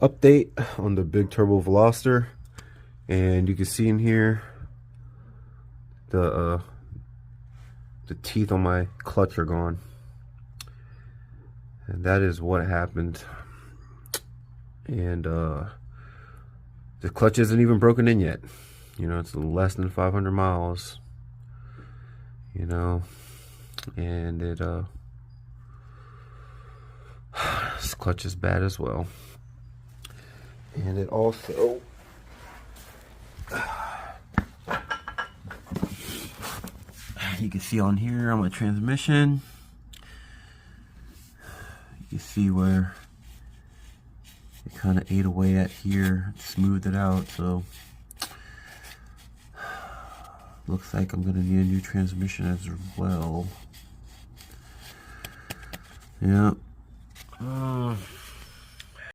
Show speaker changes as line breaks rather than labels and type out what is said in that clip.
update on the big Turbo Veloster, and you can see in here the teeth on my clutch are gone, and that is what happened. And the clutch isn't even broken in yet. You know, it's less than 500 miles. You know, and this clutch is bad as well. And it also you can see on here on my transmission, you can see where it kind of ate away at here, smoothed it out. So looks like I'm gonna need a new transmission as well. Yeah.